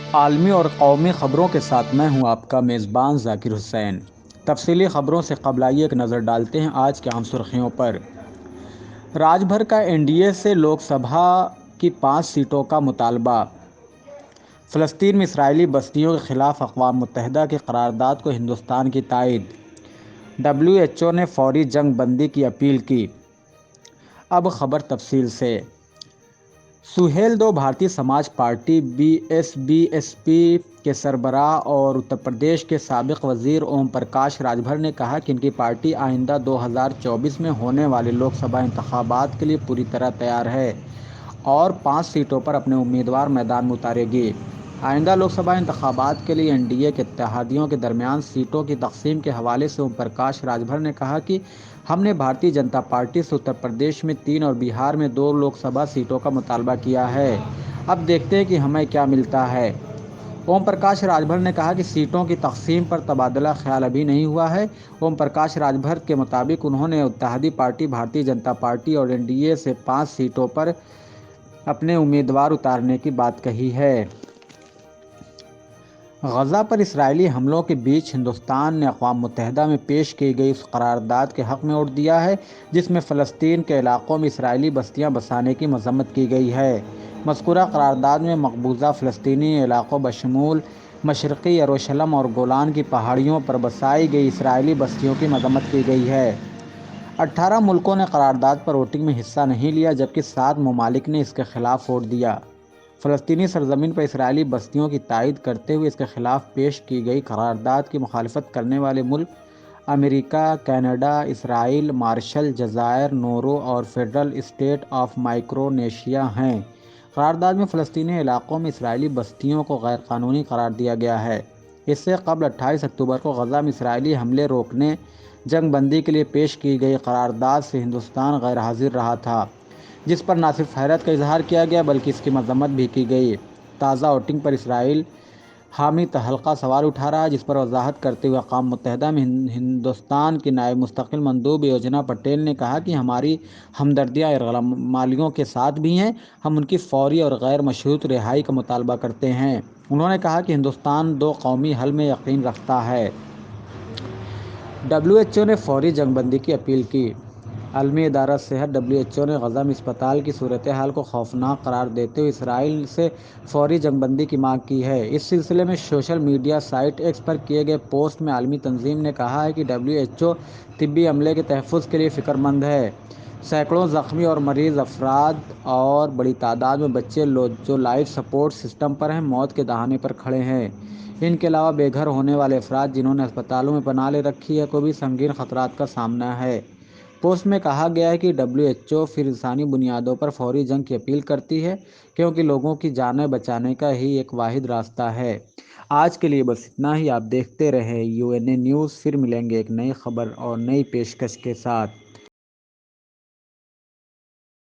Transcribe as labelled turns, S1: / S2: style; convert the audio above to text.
S1: عالمی اور قومی خبروں کے ساتھ میں ہوں آپ کا میزبان ذاکر حسین۔ تفصیلی خبروں سے قبل آئیے ایک نظر ڈالتے ہیں آج کی اہم سرخیوں پر۔ راج بھر کا این ڈی اے سے لوک سبھا کی 5 سیٹوں کا مطالبہ۔ فلسطین میں اسرائیلی بستیوں کے خلاف اقوام متحدہ کی قرارداد کو ہندوستان کی تائید۔ ڈبلیو ایچ او نے فوری جنگ بندی کی اپیل کی۔ اب خبر تفصیل سے۔ سہیل دو بھارتیہ سماج پارٹی بی ایس پی کے سربراہ اور اتر پردیش کے سابق وزیر اوم پرکاش راج بھر نے کہا کہ ان کی پارٹی آئندہ 2024 میں ہونے والے لوک سبھا انتخابات کے لیے پوری طرح تیار ہے اور 5 سیٹوں پر اپنے امیدوار میدان میں اتارے گی۔ آئندہ لوک سبھا انتخابات کے لیے این ڈی اے کے اتحادیوں کے درمیان سیٹوں کی تقسیم کے حوالے سے اوم پرکاش راج بھر نے کہا کہ ہم نے بھارتیہ جنتا پارٹی سے اتر پردیش میں 3 اور بہار میں 2 لوک سبھا سیٹوں کا مطالبہ کیا ہے۔ اب دیکھتے ہیں کہ ہمیں کیا ملتا ہے۔ اوم پرکاش راج بھر نے کہا کہ سیٹوں کی تقسیم پر تبادلہ خیال ابھی نہیں ہوا ہے۔ اوم پرکاش راج بھر کے مطابق انہوں نے اتحادی پارٹی بھارتیہ جنتا پارٹی اور این ڈی اے سے 5 سیٹوں پر اپنے امیدوار اتارنے کی بات کہی ہے۔ غزہ پر اسرائیلی حملوں کے بیچ ہندوستان نے اقوام متحدہ میں پیش کی گئی اس قرارداد کے حق میں ووٹ دیا ہے جس میں فلسطین کے علاقوں میں اسرائیلی بستیاں بسانے کی مذمت کی گئی ہے۔ مذکورہ قرارداد میں مقبوضہ فلسطینی علاقوں بشمول مشرقی یروشلم اور گولان کی پہاڑیوں پر بسائی گئی اسرائیلی بستیوں کی مذمت کی گئی ہے۔ 18 ملکوں نے قرارداد پر ووٹنگ میں حصہ نہیں لیا جبکہ 7 ممالک نے اس کے خلاف ووٹ دیا۔ فلسطینی سرزمین پر اسرائیلی بستیوں کی تائید کرتے ہوئے اس کے خلاف پیش کی گئی قرارداد کی مخالفت کرنے والے ملک امریکہ، کینیڈا، اسرائیل، مارشل جزائر، نورو اور فیڈرل اسٹیٹ آف مائکرونیشیا ہیں۔ قرارداد میں فلسطینی علاقوں میں اسرائیلی بستیوں کو غیر قانونی قرار دیا گیا ہے۔ اس سے قبل 28 اکتوبر کو غزہ میں اسرائیلی حملے روکنے جنگ بندی کے لیے پیش کی گئی قرارداد سے ہندوستان غیر حاضر رہا تھا جس پر نہ صرف حیرت کا اظہار کیا گیا بلکہ اس کی مذمت بھی کی گئی۔ تازہ ووٹنگ پر اسرائیل حامی تہلکہ سوال اٹھا رہا ہے جس پر وضاحت کرتے ہوئے اقوام متحدہ میں ہندوستان کی نائب مستقل مندوب یوجنا پٹیل نے کہا کہ ہماری ہمدردیاں ارغمالیوں کے ساتھ بھی ہیں۔ ہم ان کی فوری اور غیر مشروط رہائی کا مطالبہ کرتے ہیں۔ انہوں نے کہا کہ ہندوستان 2 قومی حل میں یقین رکھتا ہے۔ ڈبلیو ایچ او نے فوری جنگ بندی کی اپیل کی۔ عالمی ادارہ صحت ڈبلیو ایچ او نے غزہ میں اسپتال کی صورتحال کو خوفناک قرار دیتے ہوئے اسرائیل سے فوری جنگ بندی کی مانگ کی ہے۔ اس سلسلے میں سوشل میڈیا سائٹ ایکس پر کیے گئے پوسٹ میں عالمی تنظیم نے کہا ہے کہ ڈبلیو ایچ او طبی عملے کے تحفظ کے لیے فکر مند ہے۔ سینکڑوں زخمی اور مریض افراد اور بڑی تعداد میں بچے جو لائف سپورٹ سسٹم پر ہیں موت کے دہانے پر کھڑے ہیں۔ ان کے علاوہ بے گھر ہونے والے افراد جنہوں نے اسپتالوں میں پناہ لے رکھی ہے کو بھی سنگین خطرات کا سامنا ہے۔ پوسٹ میں کہا گیا ہے کہ ڈبلیو ایچ او پھر انسانی بنیادوں پر فوری جنگ کی اپیل کرتی ہے کیونکہ لوگوں کی جانیں بچانے کا ہی ایک واحد راستہ ہے۔ آج کے لیے بس اتنا ہی۔ آپ دیکھتے رہیں یو این اے نیوز۔ پھر ملیں گے ایک نئی خبر اور نئی پیشکش کے ساتھ۔